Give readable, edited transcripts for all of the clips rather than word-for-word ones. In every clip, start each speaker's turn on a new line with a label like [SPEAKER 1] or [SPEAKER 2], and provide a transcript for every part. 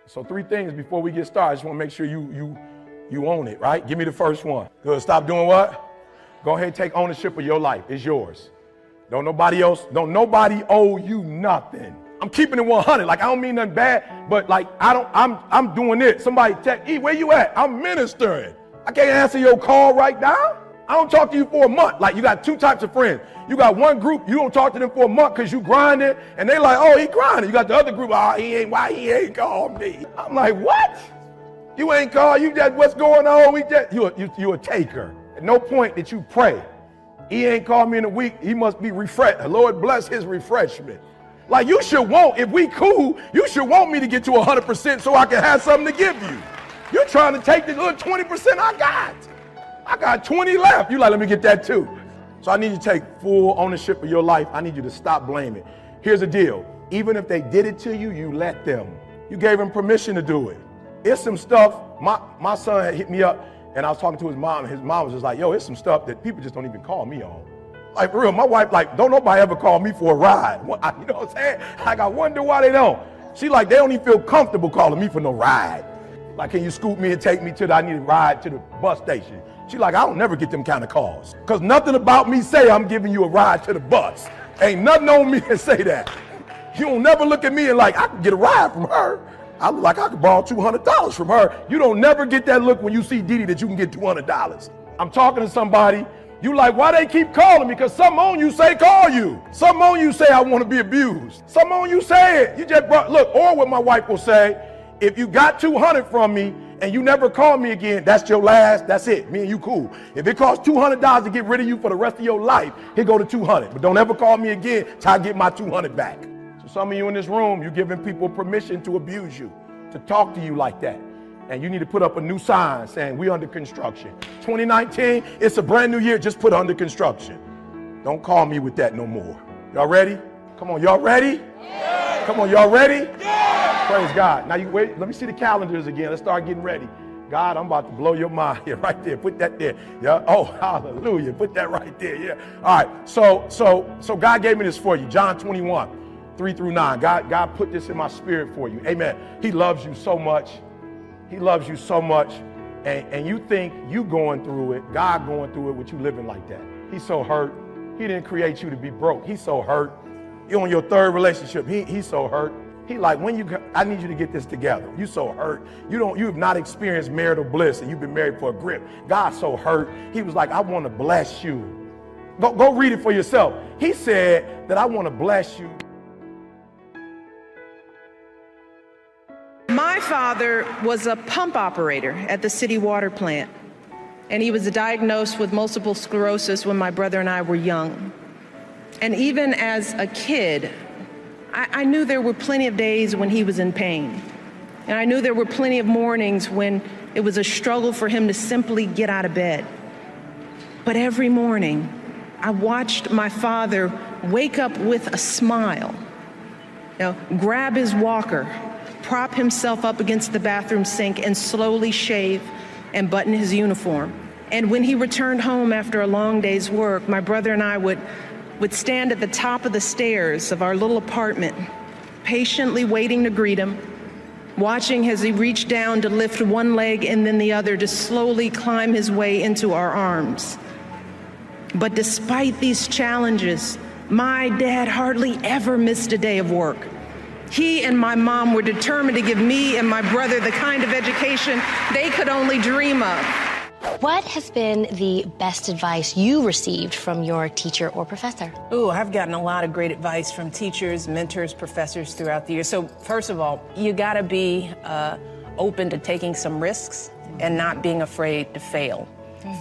[SPEAKER 1] So 3 things before we get started. I just want to make sure you own it, right? Give me the first one. Good. Stop doing what? Go ahead and take ownership of your life. It's yours. Don't nobody owe you nothing. I'm keeping it 100. Like, I don't mean nothing bad, but like, I'm doing it. Somebody text, E, where you at? I'm ministering. I can't answer your call right now. I don't talk to you for a month. Like, you got 2 types of friends. You got one group, you don't talk to them for a month because you grinding, and they like, oh, he grinding. You got the other group, oh, why he ain't called me? I'm like, what? You ain't called, you just, what's going on? You a taker. At no point did you pray. He ain't called me in a week, he must be refreshed. The Lord bless his refreshment. Like, you should want, if we cool, you should want me to get to 100% so I can have something to give you. You're trying to take the little 20% I got. I got 20 left. You like, let me get that too. So I need you to take full ownership of your life. I need you to stop blaming. Here's the deal. Even if they did it to you, you let them. You gave them permission to do it. It's some stuff, my son had hit me up and I was talking to his mom, and his mom was just like, yo, it's some stuff that people just don't even call me on. Like, for real, my wife, like, don't nobody ever call me for a ride. You know what I'm saying? Like, I wonder why they don't. She like, they don't even feel comfortable calling me for no ride. Like, can you scoop me and take me I need a ride to the bus station? She like, I don't never get them kind of calls. Because nothing about me say I'm giving you a ride to the bus. Ain't nothing on me to say that. You don't never look at me and like, I can get a ride from her. I look like I could borrow $200 from her. You don't never get that look when you see Didi that you can get $200. I'm talking to somebody, you like, why they keep calling me? Because some on you say call you. Some on you say I want to be abused. Some on you say it. You just brought, look, or what my wife will say, if you got 200 from me and you never call me again, that's your last, that's it. Me and you cool. If it costs $200 to get rid of you for the rest of your life, here go to 200. But don't ever call me again till I get my 200 back. So some of you in this room, you're giving people permission to abuse you, to talk to you like that. And you need to put up a new sign saying we under construction. 2019, it's a brand new year, just put under construction. Don't call me with that no more. Y'all ready? Come on, y'all ready? Yeah. Come on, y'all ready? Yeah. Praise God. Now you wait, let me see the calendars again. Let's start getting ready. God, I'm about to blow your mind here, right there. Put that there. Yeah. Oh, hallelujah. Put that right there. Yeah. All right. So God gave me this for you. John 21, 3-9. God put this in my spirit for you. Amen. He loves you so much. He loves you so much. And you think you going through it, God going through it with you living like that. He's so hurt. He didn't create you to be broke. He's so hurt. You're on your 3rd relationship. He's so hurt. He like, I need you to get this together. You so hurt. You've not experienced marital bliss and you've been married for a grip. God's so hurt. He was like, I want to bless you. Go read it for yourself. He said that I want to bless you.
[SPEAKER 2] My father was a pump operator at the city water plant, and he was diagnosed with multiple sclerosis when my brother and I were young. And even as a kid, I knew there were plenty of days when he was in pain. And I knew there were plenty of mornings when it was a struggle for him to simply get out of bed. But every morning, I watched my father wake up with a smile, grab his walker, prop himself up against the bathroom sink and slowly shave and button his uniform. And when he returned home after a long day's work, my brother and I would stand at the top of the stairs of our little apartment, patiently waiting to greet him, watching as he reached down to lift one leg and then the other to slowly climb his way into our arms. But despite these challenges, my dad hardly ever missed a day of work. He and my mom were determined to give me and my brother the kind of education they could only dream of.
[SPEAKER 3] What has been the best advice you received from your teacher or professor?
[SPEAKER 2] Oh, I've gotten a lot of great advice from teachers, mentors, professors throughout the years. So first of all, you gotta be open to taking some risks and not being afraid to fail.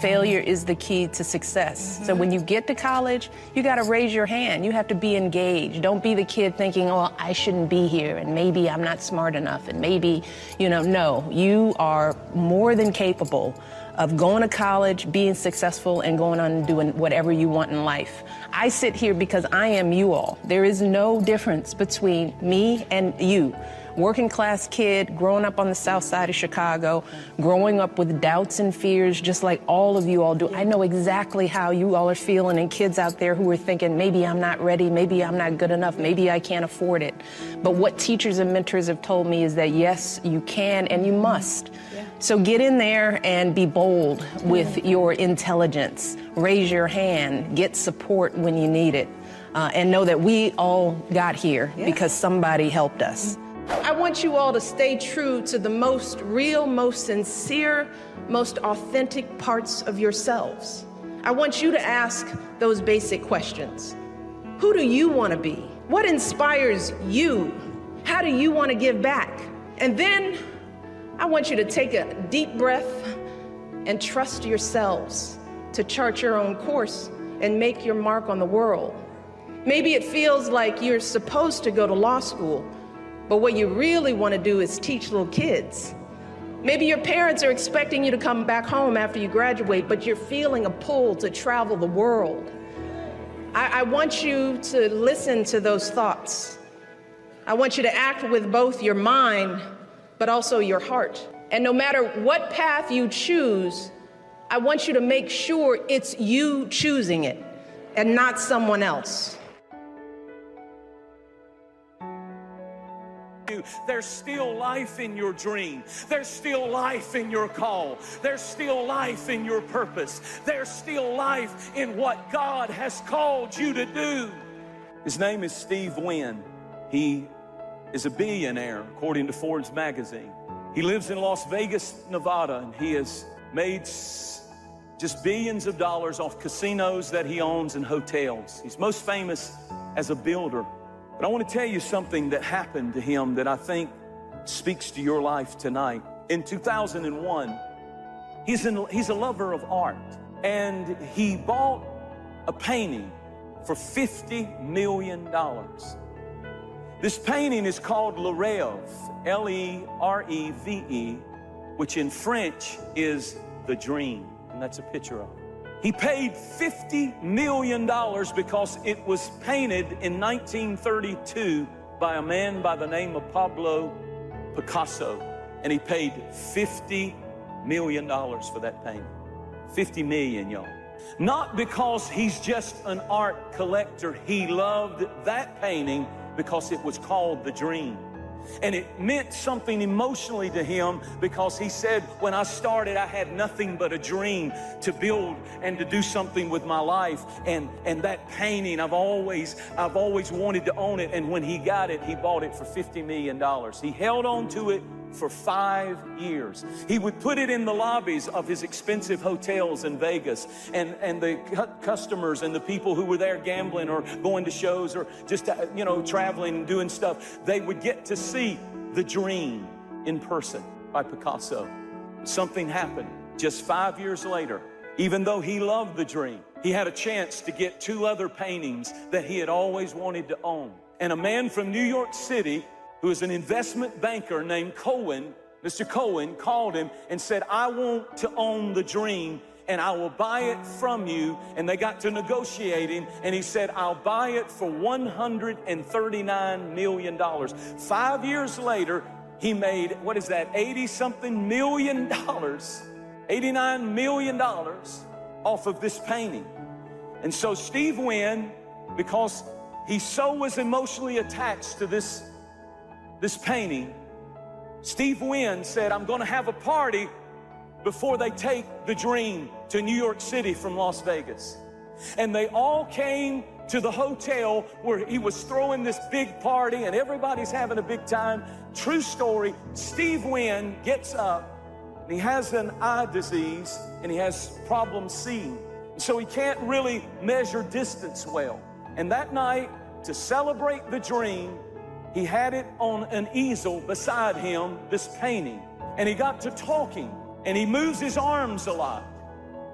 [SPEAKER 2] Failure is the key to success. So when you get to college, you got to raise your hand. You have to be engaged. Don't be the kid thinking, oh, I shouldn't be here, and maybe I'm not smart enough, and maybe, no. You are more than capable of going to college, being successful, and going on and doing whatever you want in life. I sit here because I am you all. There is no difference between me and you. working class kid, growing up on the south side of Chicago, growing up with doubts and fears, just like all of you all do. I know exactly how you all are feeling, and kids out there who are thinking, maybe I'm not ready, maybe I'm not good enough, maybe I can't afford it. But what teachers and mentors have told me is that yes, you can and you must. So get in there and be bold with your intelligence. Raise your hand, get support when you need it, and know that we all got here because somebody helped us. I want you all to stay true to the most real, most sincere, most authentic parts of yourselves. I want you to ask those basic questions. Who do you want to be? What inspires you? How do you want to give back? And then I want you to take a deep breath and trust yourselves to chart your own course and make your mark on the world. Maybe it feels like you're supposed to go to law school, but what you really want to do is teach little kids. Maybe your parents are expecting you to come back home after you graduate, but you're feeling a pull to travel the world. I want you to listen to those thoughts. I want you to act with both your mind, but also your heart. And no matter what path you choose, I want you to make sure it's you choosing it and not someone else.
[SPEAKER 4] There's still life in your dream. There's still life in your call. There's still life in your purpose. There's still life in what God has called you to do. His name is Steve Wynn. He is a billionaire, according to Forbes magazine. He lives in Las Vegas, Nevada, and he has made just billions of dollars off casinos that he owns and hotels. He's most famous as a builder. But I want to tell you something that happened to him that I think speaks to your life tonight. In 2001, he's a lover of art, and he bought a painting for $50 million. This painting is called Le Rêve, L-E-R-E-V-E, which in French is the dream, and that's a picture of it. He paid $50 million because it was painted in 1932 by a man by the name of Pablo Picasso, and he paid $50 million for that painting. 50 million, y'all. Not because he's just an art collector. He loved that painting because it was called The Dream. And it meant something emotionally to him because he said, when I started, I had nothing but a dream to build and to do something with my life. And that painting, I've always wanted to own it. And when he got it, he bought it for $50 million. He held on to it for 5 years. He would put it in the lobbies of his expensive hotels in Vegas, and the customers and the people who were there gambling or going to shows or just traveling and doing stuff, they would get to see The Dream in person by Picasso. Something happened just 5 years later. Even though he loved The Dream, he had a chance to get 2 other paintings that he had always wanted to own. And a man from New York City who is an investment banker named Cohen, Mr. Cohen, called him and said, I want to own The Dream and I will buy it from you. And they got to negotiating, and he said, I'll buy it for $139 million. 5 years later, he made, what is that, 80-something million dollars, $89 million off of this painting. And so Steve Wynn, because he so was emotionally attached to this painting, Steve Wynn said, I'm going to have a party before they take The Dream to New York City from Las Vegas. And they all came to the hotel where he was throwing this big party and everybody's having a big time. True story, Steve Wynn gets up and he has an eye disease and he has problems seeing. So he can't really measure distance well. And that night, to celebrate The Dream, he had it on an easel beside him, this painting. And he got to talking, and he moves his arms a lot.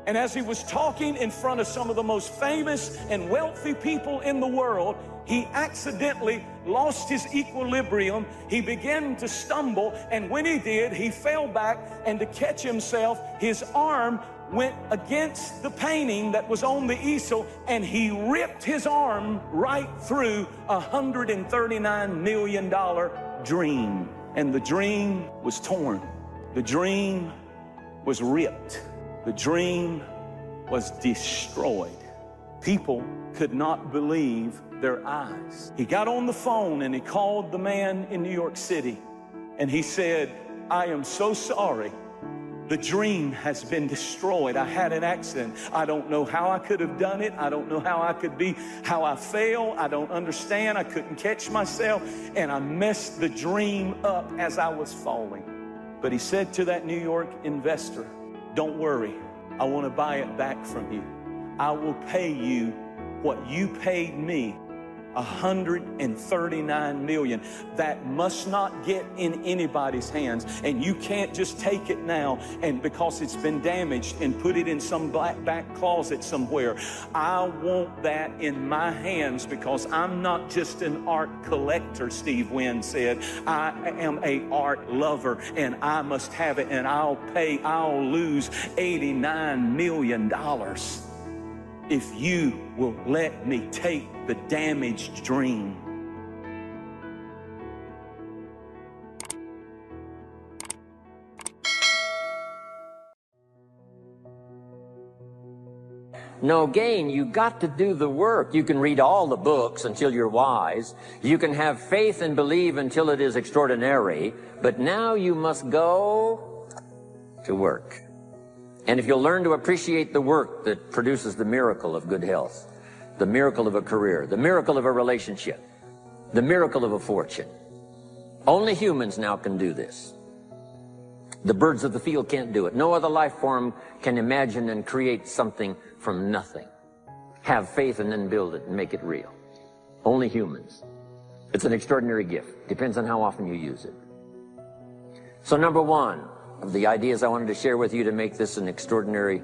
[SPEAKER 4] And as he was talking in front of some of the most famous and wealthy people in the world, he accidentally lost his equilibrium. He began to stumble, and when he did, he fell back, and to catch himself, his arm went against the painting that was on the easel, and he ripped his arm right through a $139 million dream. And the dream was torn. The dream was ripped. The dream was destroyed. People could not believe their eyes. He got on the phone and he called the man in New York City, and he said, I am so sorry. The dream has been destroyed. I had an accident. I don't know how I could have done it. I don't know how I could be, how I fell. I don't understand. I couldn't catch myself, and I messed the dream up as I was falling. But he said to that New York investor, don't worry. I want to buy it back from you. I will pay you what you paid me, $139 million. That must not get in anybody's hands, and you can't just take it now and because it's been damaged and put it in some back closet somewhere. I want that in my hands because I'm not just an art collector, Steve Wynn said. I am an art lover, and I must have it, and I'll lose $89 million if you will let me take the damaged dream.
[SPEAKER 5] No gain. You got to do the work. You can read all the books until you're wise. You can have faith and believe until it is extraordinary. But now you must go to work. And if you'll learn to appreciate the work that produces the miracle of good health, the miracle of a career, the miracle of a relationship, the miracle of a fortune, only humans now can do this. The birds of the field can't do it. No other life form can imagine and create something from nothing. Have faith and then build it and make it real. Only humans. It's an extraordinary gift. Depends on how often you use it. So number one of the ideas I wanted to share with you to make this an extraordinary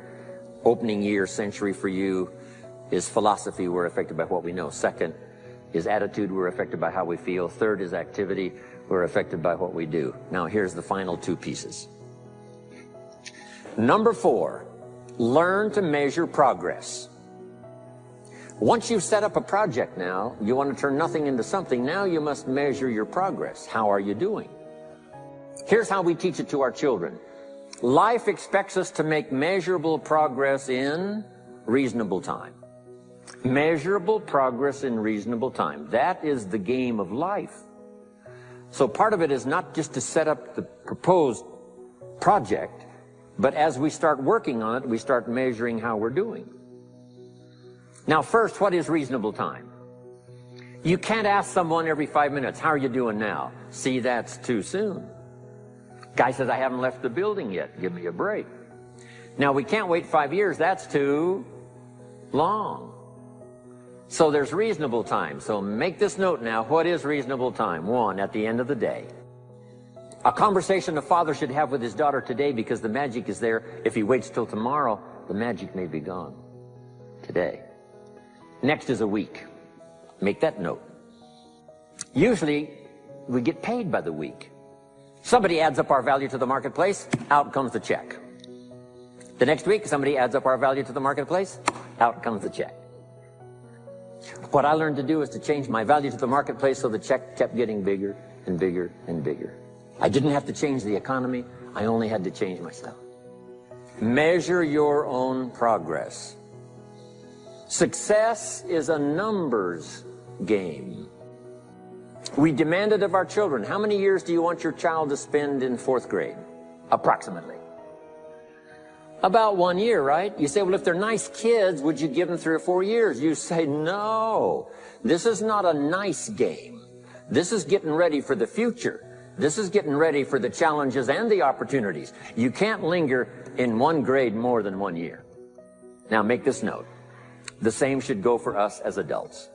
[SPEAKER 5] opening year century for you is philosophy. We're affected by what we know. Second is attitude. We're affected by how we feel. Third is activity. We're affected by what we do. Now here's the final two pieces. Number four, learn to measure progress. Once you've set up a project now, you want to turn nothing into something. Now you must measure your progress. How are you doing? Here's how we teach it to our children. Life expects us to make measurable progress in reasonable time. Measurable progress in reasonable time. That is the game of life. So part of it is not just to set up the proposed project, but as we start working on it, we start measuring how we're doing. Now first, what is reasonable time? You can't ask someone every 5 minutes, how are you doing now? See, that's too soon. Guy says, I haven't left the building yet. Give me a break. Now, we can't wait 5 years. That's too long. So there's reasonable time. So make this note now. What is reasonable time? One, at the end of the day. A conversation a father should have with his daughter today, because the magic is there. If he waits till tomorrow, the magic may be gone today. Next is a week. Make that note. Usually, we get paid by the week. Somebody adds up our value to the marketplace, out comes the check. The next week, somebody adds up our value to the marketplace, out comes the check. What I learned to do is to change my value to the marketplace so the check kept getting bigger and bigger and bigger. I didn't have to change the economy, I only had to change myself. Measure your own progress. Success is a numbers game. We demanded of our children, how many years do you want your child to spend in 4th grade? Approximately. About 1 year, right? You say, well, if they're nice kids, would you give them 3 or 4 years? You say, no. This is not a nice game. This is getting ready for the future. This is getting ready for the challenges and the opportunities. You can't linger in 1 grade more than 1 year. Now, make this note. The same should go for us as adults.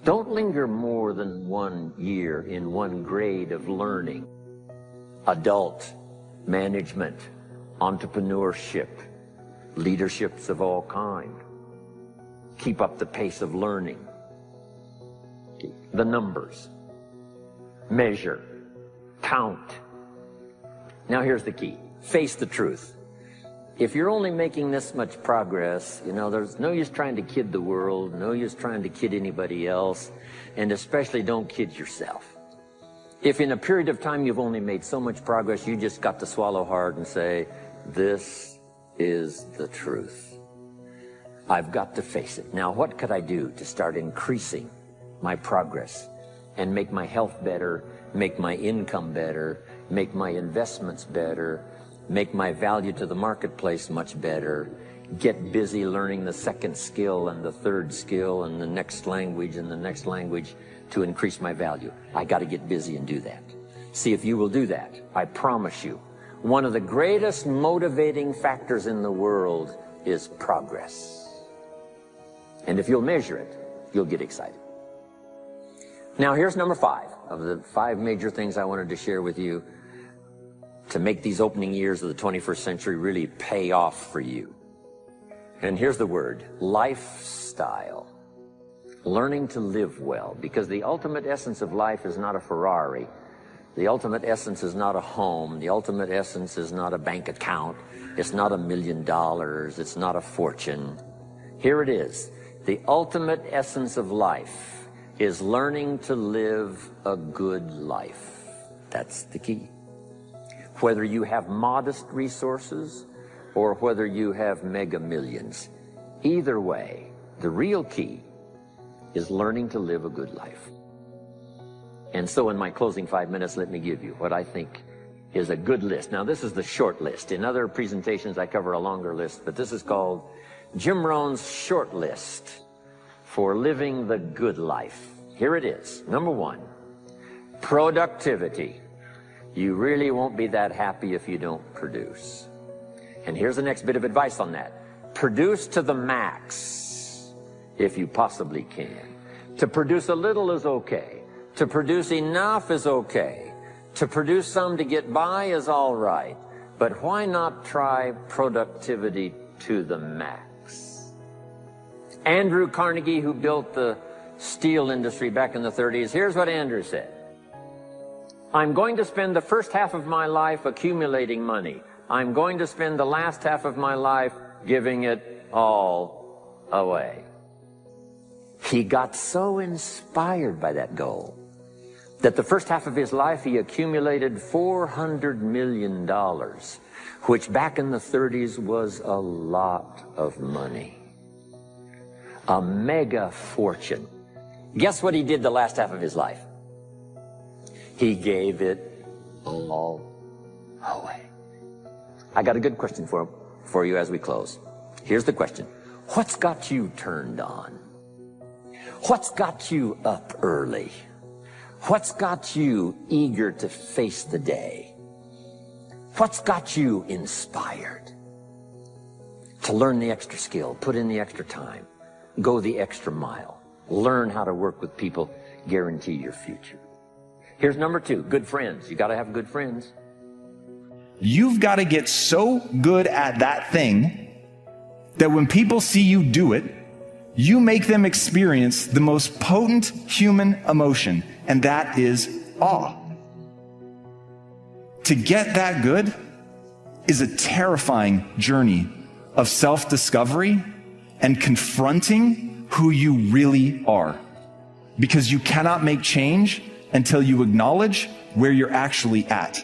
[SPEAKER 5] Don't linger more than 1 year in 1 grade of learning. Adult, management, entrepreneurship, leaderships of all kind. Keep up the pace of learning. The numbers. Measure. Count. Now here's the key. Face the truth. if you're only making this much progress, you know, there's no use trying to kid the world, no use trying to kid anybody else, and especially don't kid yourself. If in a period of time you've only made so much progress, you just got to swallow hard and say, this is the truth. I've got to face it. Now, what could I do to start increasing my progress and make my health better, make my income better, make my investments better, make my value to the marketplace much better, get busy learning the second skill and the third skill and the next language and the next language to increase my value? I got to get busy and do that. See if you will do that. I promise you, one of the greatest motivating factors in the world is progress. And if you'll measure it, you'll get excited. Now, here's number 5 of the 5 major things I wanted to share with you to make these opening years of the 21st century really pay off for you. And here's the word: lifestyle. Learning to live well, because the ultimate essence of life is not a Ferrari. The ultimate essence is not a home. The ultimate essence is not a bank account. It's not $1 million. It's not a fortune. Here it is. The ultimate essence of life is learning to live a good life. That's the key. Whether you have modest resources or whether you have mega millions, either way, the real key is learning to live a good life. And so in my closing 5 minutes, let me give you what I think is a good list. Now, this is the short list. In other presentations, I cover a longer list, but this is called Jim Rohn's short list for living the good life. Here it is. Number 1, productivity. You really won't be that happy if you don't produce. And here's the next bit of advice on that. Produce to the max if you possibly can. To produce a little is okay. To produce enough is okay. To produce some to get by is all right. But why not try productivity to the max? Andrew Carnegie, who built the steel industry back in the 30s, here's what Andrew said. I'm going to spend the first half of my life accumulating money. I'm going to spend the last half of my life giving it all away. He got so inspired by that goal that the first half of his life he accumulated $400 million, which back in the 30s was a lot of money. A mega fortune. Guess what he did the last half of his life? He gave it all away. I got a good question for you as we close. Here's the question. What's got you turned on? What's got you up early? What's got you eager to face the day? What's got you inspired to learn the extra skill, put in the extra time, go the extra mile, learn how to work with people, guarantee your future? Here's number 2, good friends. You got to have good friends.
[SPEAKER 6] You've got to get so good at that thing that when people see you do it, you make them experience the most potent human emotion, and that is awe. To get that good is a terrifying journey of self-discovery and confronting who you really are, because you cannot make change until you acknowledge where you're actually at.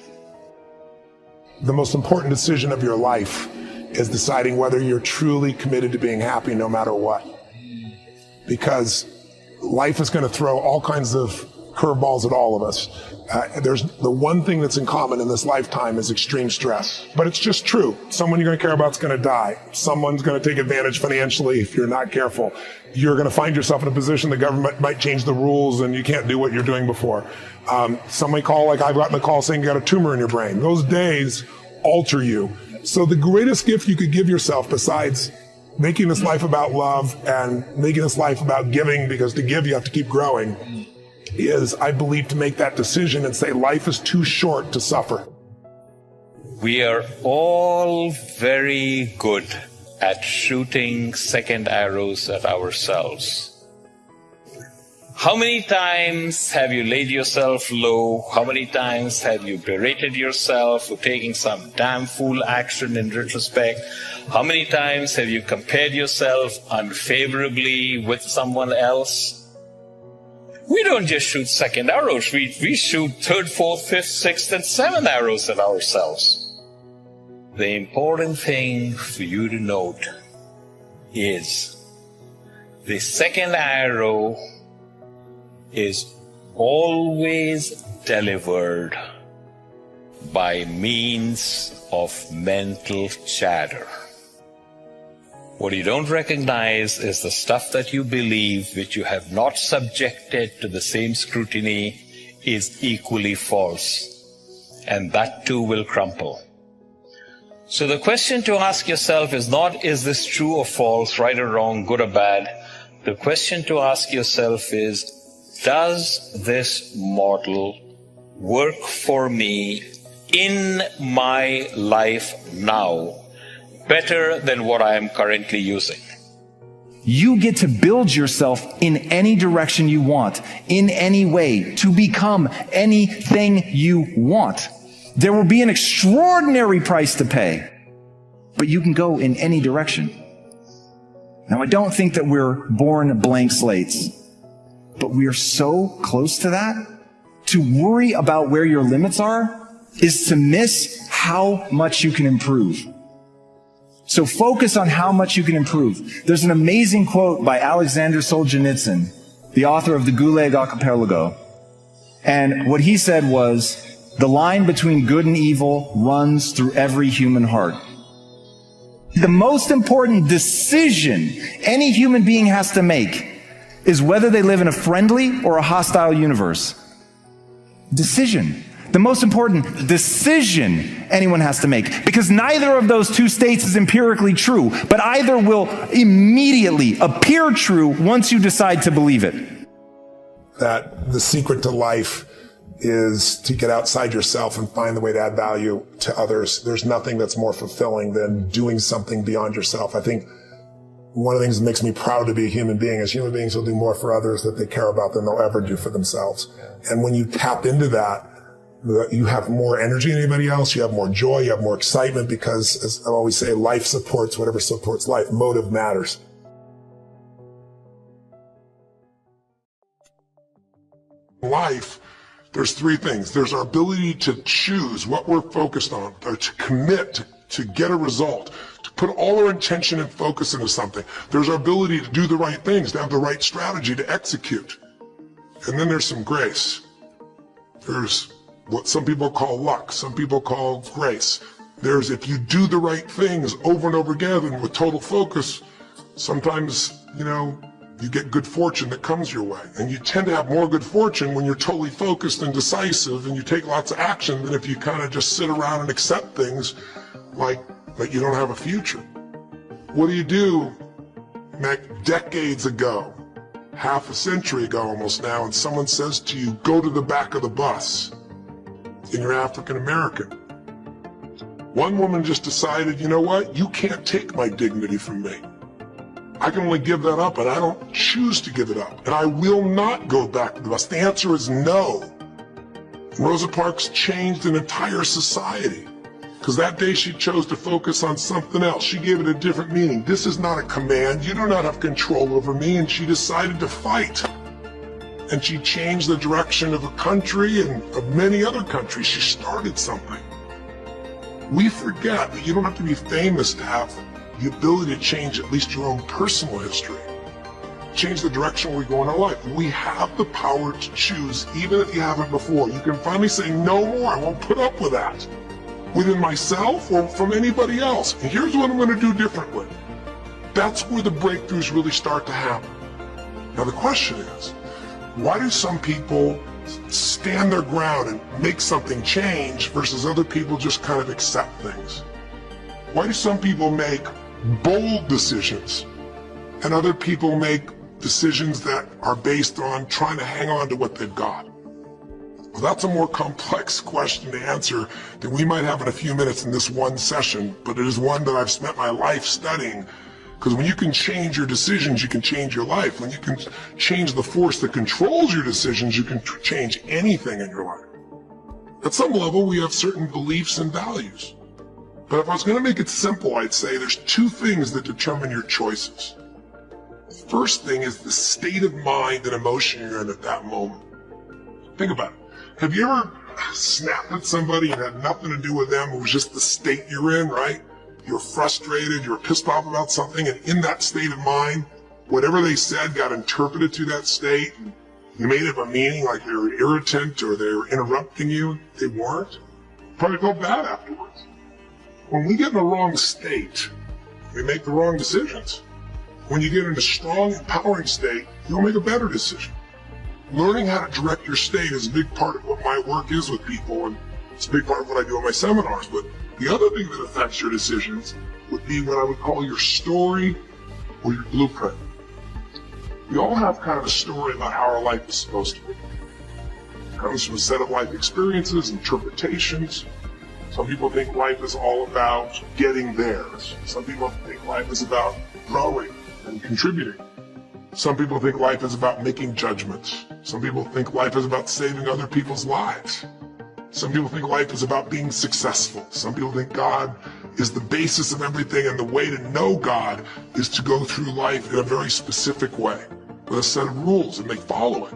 [SPEAKER 7] The most important decision of your life is deciding whether you're truly committed to being happy no matter what. Because life is going to throw all kinds of curveballs at all of us. There's the one thing that's in common in this lifetime is extreme stress. But it's just true. Someone you're going to care about is going to die. Someone's going to take advantage financially if you're not careful. You're going to find yourself in a position the government might change the rules and you can't do what you're doing before. Somebody call, like I've gotten a call saying you got a tumor in your brain. Those days alter you. So the greatest gift you could give yourself, besides making this life about love and making this life about giving, because to give you have to keep growing, is, I believe, to make that decision and say life is too short to suffer.
[SPEAKER 8] We are all very good at shooting second arrows at ourselves. How many times have you laid yourself low? How many times have you berated yourself for taking some damn fool action in retrospect? How many times have you compared yourself unfavorably with someone else? We don't just shoot second arrows. We shoot third, fourth, fifth, sixth, and seventh arrows at ourselves. The important thing for you to note is the second arrow is always delivered by means of mental chatter. What you don't recognize is the stuff that you believe, which you have not subjected to the same scrutiny, is equally false. And that too will crumple. So the question to ask yourself is not, is this true or false, right or wrong, good or bad? The question to ask yourself is, does this model work for me in my life now better than what I am currently using?
[SPEAKER 6] You get to build yourself in any direction you want, in any way, to become anything you want. There will be an extraordinary price to pay, but you can go in any direction. Now, I don't think that we're born blank slates, but we are so close to that. To worry about where your limits are is to miss how much you can improve. So focus on how much you can improve. There's an amazing quote by Alexander Solzhenitsyn, the author of the Gulag Archipelago. And what he said was, the line between good and evil runs through every human heart. The most important decision any human being has to make is whether they live in a friendly or a hostile universe. Decision. The most important decision anyone has to make. Because neither of those two states is empirically true, but either will immediately appear true once you decide to believe it.
[SPEAKER 7] That the secret to life is to get outside yourself and find the way to add value to others. There's nothing that's more fulfilling than doing something beyond yourself. I think one of the things that makes me proud to be a human being is human beings will do more for others that they care about than they'll ever do for themselves. And when you tap into that, you have more energy than anybody else, you have more joy, you have more excitement, because, as I always say, life supports whatever supports life. Motive matters. Life, there's three things. There's our ability to choose what we're focused on, or to commit, to get a result, to put all our intention and focus into something. There's our ability to do the right things, to have the right strategy to execute. And then there's some grace. There's what some people call luck, some people call grace. There's, if you do the right things over and over again and with total focus, sometimes, you get good fortune that comes your way. And you tend to have more good fortune when you're totally focused and decisive and you take lots of action than if you kind of just sit around and accept things like you don't have a future. What do? Decades ago, half a century ago almost now, and someone says to you, go to the back of the bus, and you're African American. One woman just decided, you know what? You can't take my dignity from me. I can only give that up, and I don't choose to give it up. And I will not go back to the bus. The answer is no. And Rosa Parks changed an entire society, because that day she chose to focus on something else. She gave it a different meaning. This is not a command. You do not have control over me. And she decided to fight. And she changed the direction of a country and of many other countries. She started something. We forget that you don't have to be famous to have the ability to change at least your own personal history. Change the direction we go in our life. We have the power to choose, even if you haven't before. You can finally say, no more, I won't put up with that. Within myself or from anybody else. And here's what I'm going to do differently. That's where the breakthroughs really start to happen. Now the question is, why do some people stand their ground and make something change versus other people just kind of accept things? Why do some people make bold decisions and other people make decisions that are based on trying to hang on to what they've got? Well, that's a more complex question to answer than we might have in a few minutes in this one session, but it is one that I've spent my life studying Because when you can change your decisions, you can change your life. When you can change the force that controls your decisions, you can change anything in your life. At some level, we have certain beliefs and values. But if I was going to make it simple, I'd say there's two things that determine your choices. The first thing is the state of mind and emotion you're in at that moment. Think about it. Have you ever snapped at somebody and had nothing to do with them? It was just the state you're in, right? You're frustrated, you're pissed off about something, and in that state of mind, whatever they said got interpreted to that state, and you made it a meaning like they were irritant or they were interrupting you. They weren't. Probably felt bad afterwards. When we get in the wrong state, we make the wrong decisions. When you get in a strong, empowering state, you'll make a better decision. Learning how to direct your state is a big part of what my work is with people, and it's a big part of what I do in my seminars. But the other thing that affects your decisions would be what I would call your story or your blueprint. We all have kind of a story about how our life is supposed to be. It comes from a set of life experiences, interpretations. Some people think life is all about getting there. Some people think life is about growing and contributing. Some people think life is about making judgments. Some people think life is about saving other people's lives. Some people think life is about being successful. Some people think God is the basis of everything, and the way to know God is to go through life in a very specific way, with a set of rules, and they follow it.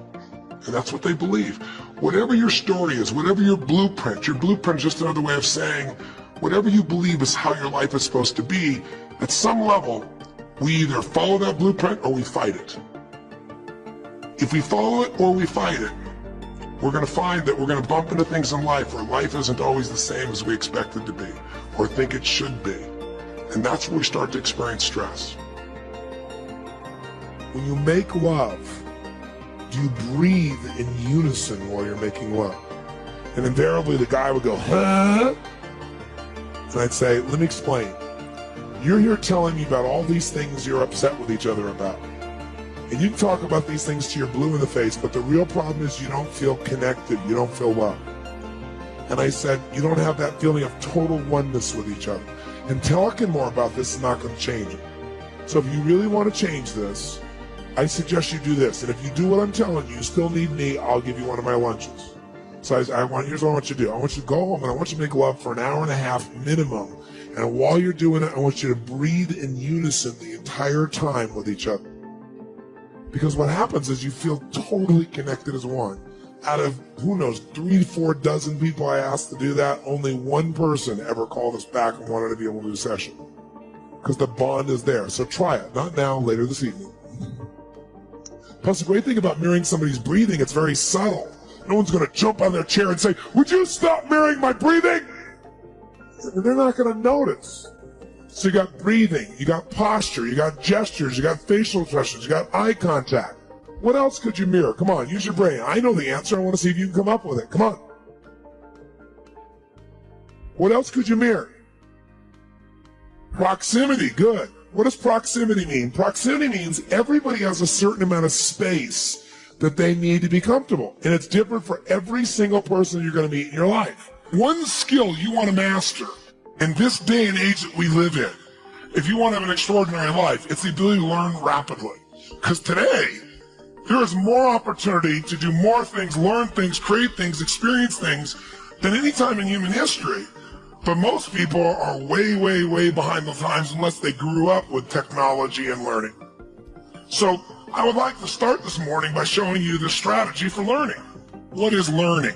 [SPEAKER 7] And that's what they believe. Whatever your story is, whatever your blueprint is just another way of saying whatever you believe is how your life is supposed to be, at some level, we either follow that blueprint or we fight it. If we follow it or we fight it, we're going to find that we're going to bump into things in life where life isn't always the same as we expect it to be or think it should be. And that's where we start to experience stress. When you make love, do you breathe in unison while you're making love? And invariably the guy would go, huh? And I'd say, let me explain. You're here telling me about all these things you're upset with each other about. And you can talk about these things to your blue in the face, but the real problem is you don't feel connected, you don't feel loved. And I said, you don't have that feeling of total oneness with each other. And talking more about this is not going to change it. So if you really want to change this, I suggest you do this. And if you do what I'm telling you, you still need me, I'll give you one of my lunches. So here's what I want you to do. I want you to go home and I want you to make love for an hour and a half minimum. And while you're doing it, I want you to breathe in unison the entire time with each other. Because what happens is you feel totally connected as one. Out of, who knows, 3 to 4 dozen people I asked to do that, only one person ever called us back and wanted to be able to do a session. Because the bond is there. So try it. Not now, later this evening. Plus, the great thing about mirroring somebody's breathing, it's very subtle. No one's going to jump on their chair and say, would you stop mirroring my breathing? And they're not going to notice. So you got breathing, you got posture, you got gestures, you got facial expressions, you got eye contact. What else could you mirror? Come on, use your brain. I know the answer. I want to see if you can come up with it. Come on. What else could you mirror? Proximity, good. What does proximity mean? Proximity means everybody has a certain amount of space that they need to be comfortable. And it's different for every single person you're going to meet in your life. One skill you want to master in this day and age that we live in, if you want to have an extraordinary life, it's the ability to learn rapidly. Because today, there is more opportunity to do more things, learn things, create things, experience things than any time in human history. But most people are way, way, way behind the times unless they grew up with technology and learning. So I would like to start this morning by showing you the strategy for learning. What is learning?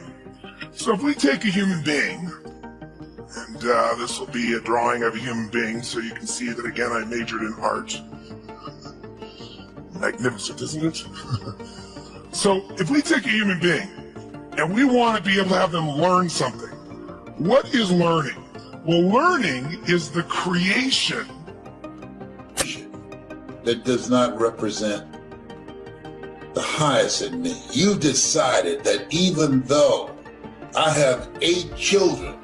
[SPEAKER 7] So if we take a human being, and this will be a drawing of a human being so you can see that again I majored in art. Magnificent, isn't it? So if we take a human being and we want to be able to have them learn something, what is learning? Well, learning is the creation
[SPEAKER 9] that does not represent the highest in me. You decided that even though I have 8 children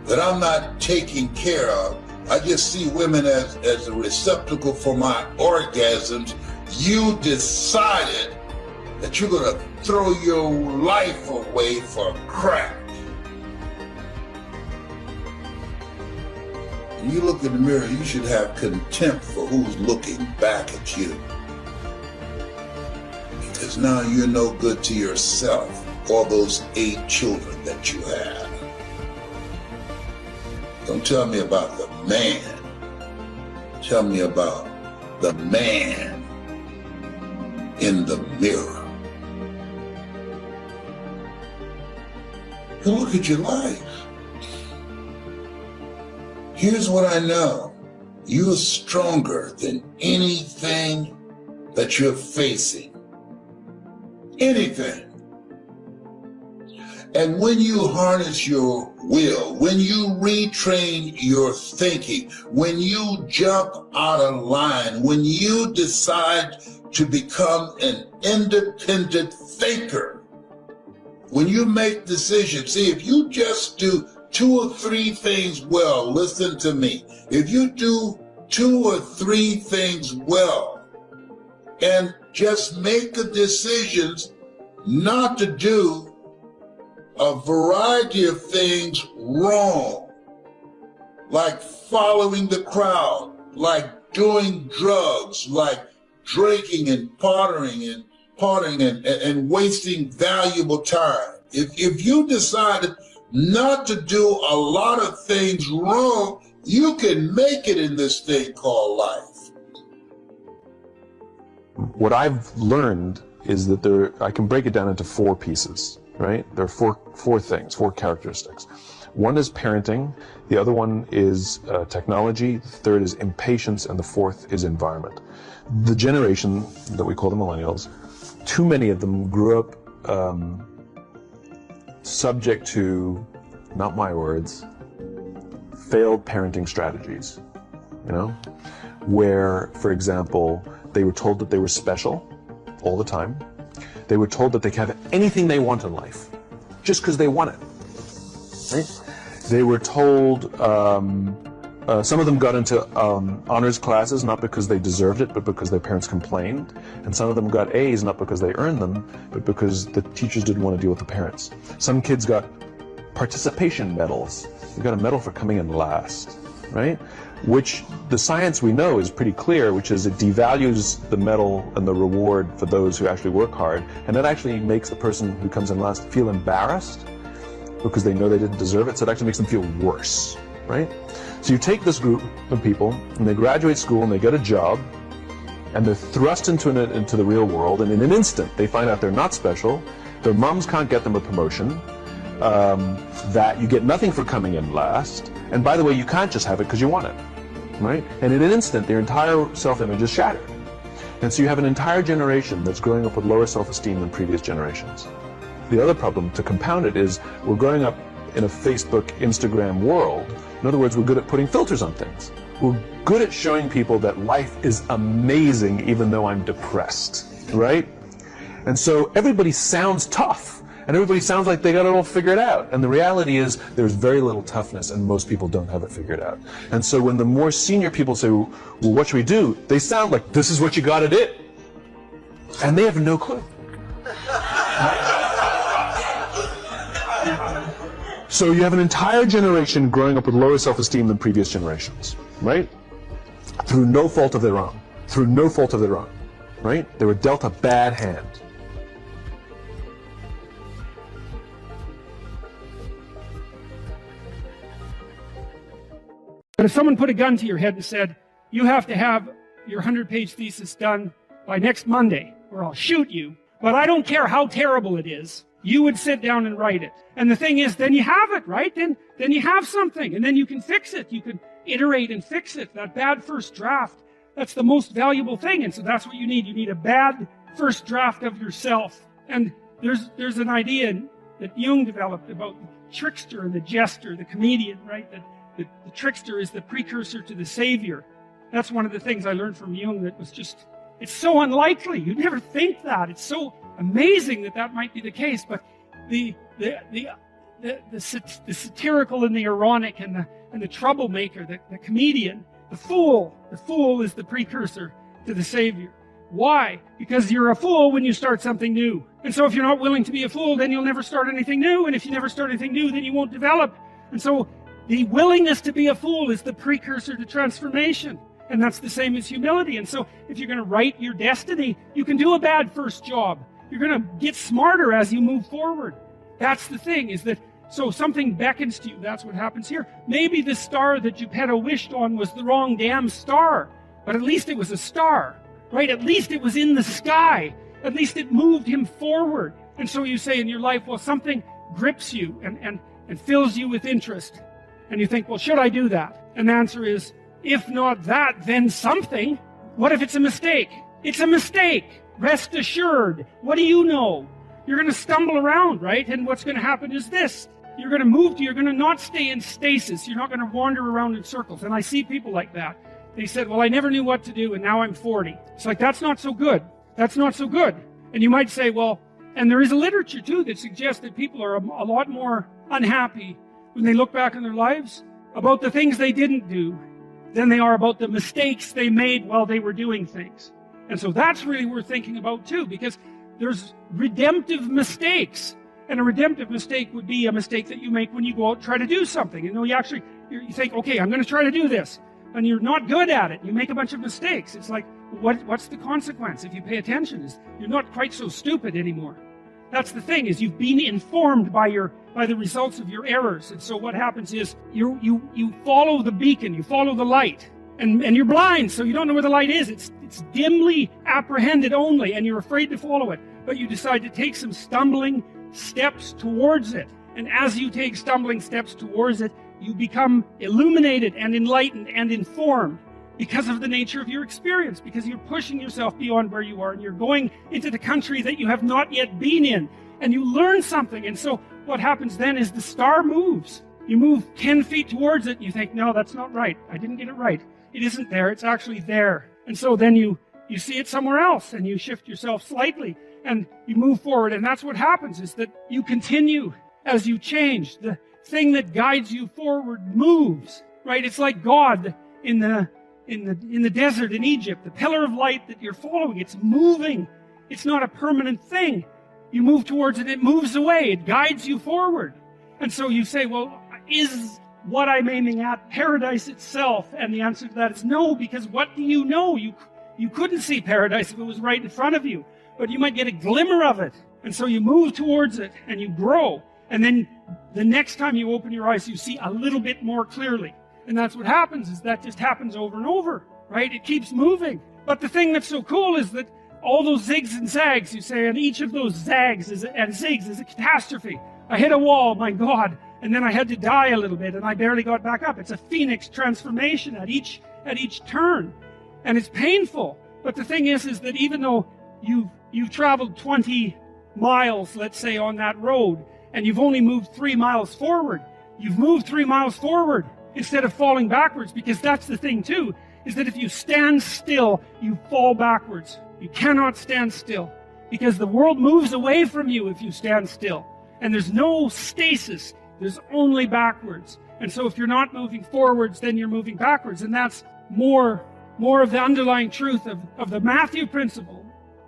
[SPEAKER 9] that I'm not taking care of, I just see women as a receptacle for my orgasms. You decided that you're going to throw your life away for crap. When you look in the mirror, you should have contempt for who's looking back at you. Because now you're no good to yourself or those 8 children that you have. Don't tell me about the man. Tell me about the man in the mirror. You look at your life. Here's what I know. You're stronger than anything that you're facing. Anything. And when you harness your will, when you retrain your thinking, when you jump out of line, when you decide to become an independent thinker, when you make decisions, see, if you just do 2 or 3 things well, listen to me. If you do 2 or 3 things well and just make the decisions not to do a variety of things wrong, like following the crowd, like doing drugs, like drinking and partying and wasting valuable time. If you decided not to do a lot of things wrong, you can make it in this thing called life.
[SPEAKER 10] What I've learned is that I can break it down into 4 pieces, right? There are four things, 4 characteristics. One is parenting, the other one is technology, the third is impatience, and the 4th is environment. The generation that we call the millennials, too many of them grew up subject to, not my words, failed parenting strategies, where, for example, they were told that they were special all the time. They were told that they could have anything they want in life just because they want it. Right? They were told, some of them got into honors classes not because they deserved it, but because their parents complained. And some of them got A's not because they earned them, but because the teachers didn't want to deal with the parents. Some kids got participation medals. You got a medal for coming in last, right? Which the science we know is pretty clear, which is it devalues the medal and the reward for those who actually work hard. And that actually makes the person who comes in last feel embarrassed because they know they didn't deserve it. So it actually makes them feel worse, right? So you take this group of people and they graduate school and they get a job and they're thrust into the real world, and in an instant they find out they're not special, their moms can't get them a promotion, that you get nothing for coming in last, and by the way, you can't just have it because you want it, right? And in an instant, their entire self-image is shattered. And so you have an entire generation that's growing up with lower self-esteem than previous generations. The other problem, to compound it, is we're growing up in a Facebook, Instagram world. In other words, we're good at putting filters on things. We're good at showing people that life is amazing even though I'm depressed, right? And so everybody sounds tough. And everybody sounds like they got it all figured out. And the reality is there's very little toughness and most people don't have it figured out. And so when the more senior people say, well, what should we do? They sound like, this is what you got to do. And they have no clue. So you have an entire generation growing up with lower self-esteem than previous generations, right? Through no fault of their own. Through no fault of their own, right? They were dealt a bad hand.
[SPEAKER 11] But if someone put a gun to your head and said, you have to have your 100-page thesis done by next Monday, or I'll shoot you, but I don't care how terrible it is, you would sit down and write it. And the thing is, then you have it, right? Then you have something, and then you can fix it. You can iterate and fix it. That bad first draft, that's the most valuable thing, and so that's what you need. You need a bad first draft of yourself. And there's an idea that Jung developed about the trickster and the jester, the comedian, right? That the trickster is the precursor to the savior. That's one of the things I learned from Jung that was just, it's so unlikely. You'd never think that. It's so amazing that might be the case. But the satirical and the ironic and the troublemaker, the comedian, the fool is the precursor to the savior. Why? Because you're a fool when you start something new. And so if you're not willing to be a fool, then you'll never start anything new. And if you never start anything new, then you won't develop. And so The willingness to be a fool is the precursor to transformation. And that's the same as humility. And so if you're going to write your destiny, you can do a bad first job. You're going to get smarter as you move forward. That's the thing, is that so something beckons to you. That's what happens here. Maybe the star that Geppetto wished on was the wrong damn star, but at least it was a star, right? At least it was in the sky. At least it moved him forward. And so you say in your life, well, something grips you and fills you with interest. And you think, well, should I do that? And the answer is, if not that, then something. What if it's a mistake? It's a mistake. Rest assured. What do you know? You're going to stumble around, right? And what's going to happen is this. You're going to not stay in stasis. You're not going to wander around in circles. And I see people like that. They said, well, I never knew what to do, and now I'm 40. It's like, that's not so good. That's not so good. And you might say, well, and there is a literature, too, that suggests that people are a lot more unhappy when they look back on their lives about the things they didn't do than they are about the mistakes they made while they were doing things. And so that's really worth thinking about, too, because there's redemptive mistakes. And a redemptive mistake would be a mistake that you make when you go out and try to do something. You think, okay, I'm going to try to do this. And you're not good at it. You make a bunch of mistakes. It's like, what's the consequence if you pay attention? You're not quite so stupid anymore. That's the thing, is you've been informed by the results of your errors. And so what happens is you follow the beacon, you follow the light. And you're blind, so you don't know where the light is. It's dimly apprehended only, and you're afraid to follow it. But you decide to take some stumbling steps towards it. And as you take stumbling steps towards it, you become illuminated and enlightened and informed because of the nature of your experience, because you're pushing yourself beyond where you are, and you're going into the country that you have not yet been in, and you learn something. And so what happens then is the star moves. You move 10 feet towards it, and you think, no, that's not right. I didn't get it right. It isn't there. It's actually there. And so then you see it somewhere else, and you shift yourself slightly, and you move forward. And that's what happens, is that you continue as you change. The thing that guides you forward moves, right? It's like God in the desert in Egypt, the pillar of light that you're following. It's moving. It's not a permanent thing. You move towards it, it moves away. It guides you forward. And so you say, well, is what I'm aiming at paradise itself? And the answer to that is no, because what do you know? You couldn't see paradise if it was right in front of you, but you might get a glimmer of it. And so you move towards it and you grow. And then the next time you open your eyes, you see a little bit more clearly. And that's what happens, is that just happens over and over, right? It keeps moving. But the thing that's so cool is that all those zigs and zags, you say, and each of those zags and zigs is a catastrophe. I hit a wall, my God, and then I had to die a little bit, and I barely got back up. It's a phoenix transformation at each turn, and it's painful. But the thing is that even though you've traveled 20 miles, let's say, on that road, and you've only moved 3 miles forward, you've moved 3 miles forward instead of falling backwards, because that's the thing too, is that if you stand still, you fall backwards. You cannot stand still, because the world moves away from you if you stand still. And there's no stasis, there's only backwards. And so if you're not moving forwards, then you're moving backwards. And that's more of the underlying truth of the Matthew principle.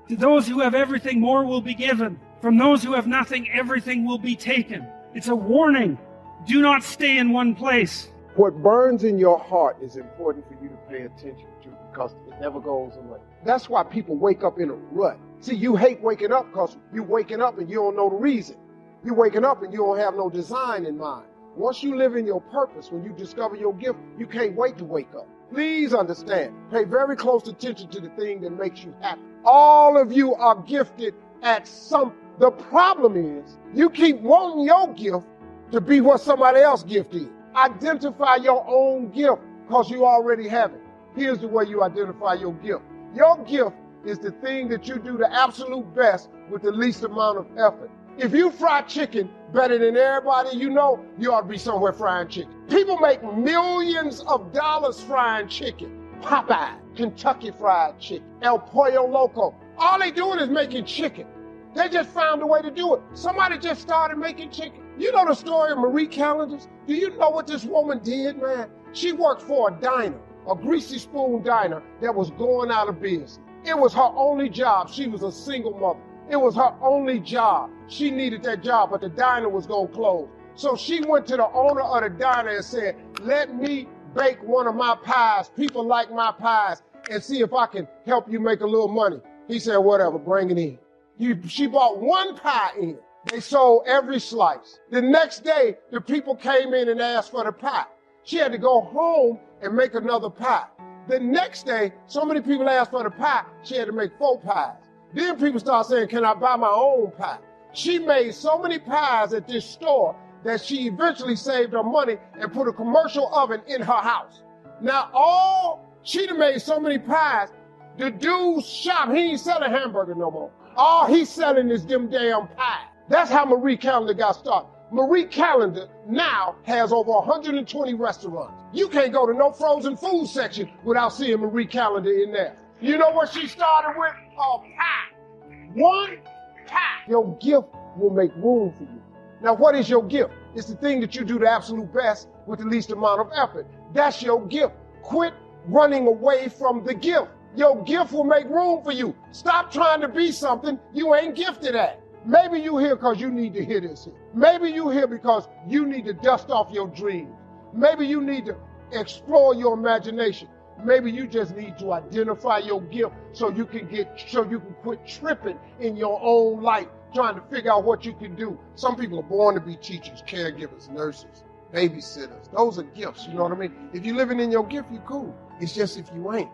[SPEAKER 11] To those who have everything, more will be given. From those who have nothing, everything will be taken. It's a warning. Do not stay in one place.
[SPEAKER 12] What burns in your heart is important for you to pay attention to, because it never goes away. That's why people wake up in a rut. See, you hate waking up because you're waking up and you don't know the reason. You're waking up and you don't have no design in mind. Once you live in your purpose, when you discover your gift, you can't wait to wake up. Please understand, pay very close attention to the thing that makes you happy. All of you are gifted at something. The problem is, you keep wanting your gift to be what somebody else's gift is. Identify your own gift, because you already have it. Here's the way you identify your gift. Your gift is the thing that you do the absolute best with the least amount of effort. If you fry chicken better than everybody you know, you ought to be somewhere frying chicken. People make millions of dollars frying chicken. Popeye, Kentucky Fried Chicken, El Pollo Loco. All they doing is making chicken. They just found a way to do it. Somebody just started making chicken. You know the story of Marie Callender's? Do you know what this woman did, man? She worked for a diner, a greasy spoon diner that was going out of business. It was her only job. She was a single mother. It was her only job. She needed that job, but the diner was going to close. So she went to the owner of the diner and said, let me bake one of my pies. People like my pies, and see if I can help you make a little money. He said, whatever, bring it in. She bought one pie in. They sold every slice. The next day, the people came in and asked for the pie. She had to go home and make another pie. The next day, so many people asked for the pie, she had to make 4 pies. Then people started saying, can I buy my own pie? She made so many pies at this store that she eventually saved her money and put a commercial oven in her house. Now, she done made so many pies, the dude's shop, he ain't selling hamburger no more. All he's selling is them damn pies. That's how Marie Callender got started. Marie Callender now has over 120 restaurants. You can't go to no frozen food section without seeing Marie Callender in there. You know what she started with? A pie. One pie. Your gift will make room for you. Now, what is your gift? It's the thing that you do the absolute best with the least amount of effort. That's your gift. Quit running away from the gift. Your gift will make room for you. Stop trying to be something you ain't gifted at. Maybe you here because you need to hear this. Maybe you here because you need to dust off your dreams. Maybe you need to explore your imagination. Maybe you just need to identify your gift so you can quit tripping in your own life, trying to figure out what you can do. Some people are born to be teachers, caregivers, nurses, babysitters. Those are gifts, you know what I mean? If you're living in your gift, you're cool. It's just if you ain't.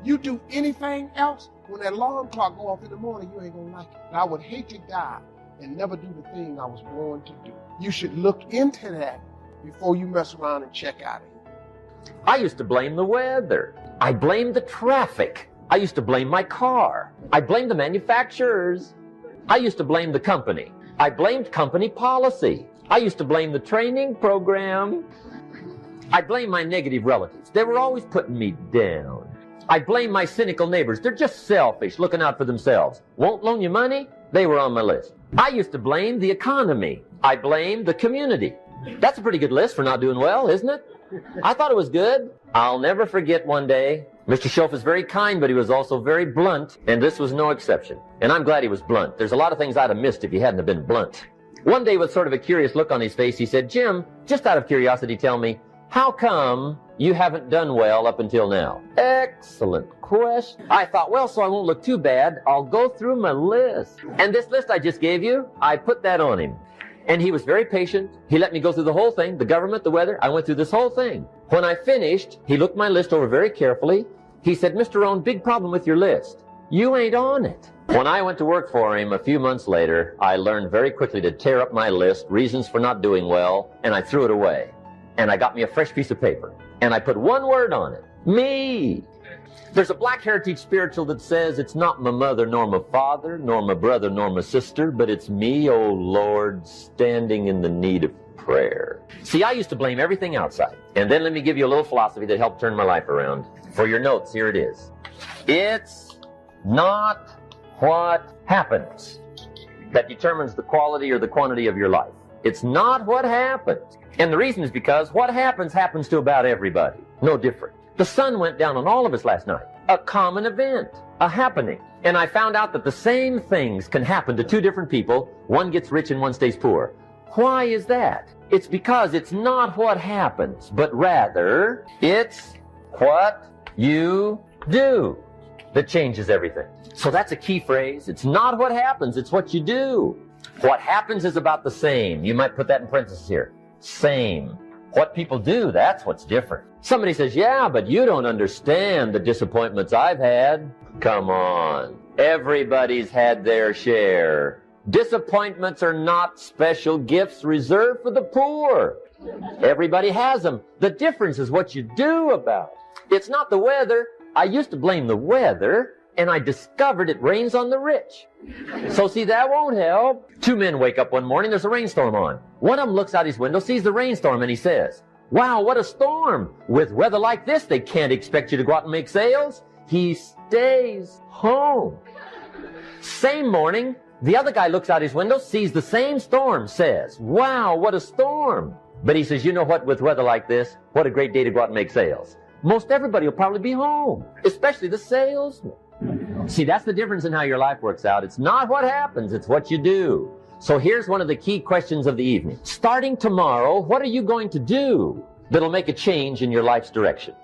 [SPEAKER 12] You do anything else, when that alarm clock go off in the morning, you ain't gonna like it. And I would hate to die and never do the thing I was born to do. You should look into that before you mess around and check out of here.
[SPEAKER 5] I used to blame the weather. I blamed the traffic. I used to blame my car. I blamed the manufacturers. I used to blame the company. I blamed company policy. I used to blame the training program. I blamed my negative relatives. They were always putting me down. I blame my cynical neighbors. They're just selfish, looking out for themselves. Won't loan you money? They were on my list. I used to blame the economy. I blamed the community. That's a pretty good list for not doing well, isn't it? I thought it was good. I'll never forget one day. Mr. Schoaf is very kind, but he was also very blunt, and this was no exception. And I'm glad he was blunt. There's a lot of things I'd have missed if he hadn't have been blunt. One day, with sort of a curious look on his face, he said, Jim, just out of curiosity, tell me, how come you haven't done well up until now? Excellent question. I thought, well, so I won't look too bad, I'll go through my list. And this list I just gave you, I put that on him. And he was very patient. He let me go through the whole thing, the government, the weather. I went through this whole thing. When I finished, he looked my list over very carefully. He said, Mr. Rohn, big problem with your list. You ain't on it. When I went to work for him a few months later, I learned very quickly to tear up my list, reasons for not doing well, and I threw it away. And I got me a fresh piece of paper. And I put one word on it. Me. There's a Black Heritage spiritual that says, it's not my mother nor my father, nor my brother nor my sister, but it's me, oh Lord, standing in the need of prayer. See, I used to blame everything outside. And then let me give you a little philosophy that helped turn my life around. For your notes, here it is. It's not what happens that determines the quality or the quantity of your life. It's not what happens. And the reason is because what happens to about everybody. No different. The sun went down on all of us last night. A common event. A happening. And I found out that the same things can happen to two different people. One gets rich and one stays poor. Why is that? It's because it's not what happens, but rather it's what you do that changes everything. So that's a key phrase. It's not what happens, it's what you do. What happens is about the same. You might put that in parentheses here. Same. What people do, that's what's different. Somebody says, yeah, but you don't understand the disappointments I've had. Come on. Everybody's had their share. Disappointments are not special gifts reserved for the poor. Everybody has them. The difference is what you do about it. It's not the weather. I used to blame the weather, and I discovered it rains on the rich. So see, that won't help. Two men wake up one morning, there's a rainstorm on. One of them looks out his window, sees the rainstorm, and he says, wow, what a storm. With weather like this, they can't expect you to go out and make sales. He stays home. Same morning, the other guy looks out his window, sees the same storm, says, wow, what a storm. But he says, you know what, with weather like this, what a great day to go out and make sales. Most everybody will probably be home, especially the salesman. See, that's the difference in how your life works out. It's not what happens, it's what you do. So here's one of the key questions of the evening. Starting tomorrow, what are you going to do that'll make a change in your life's direction?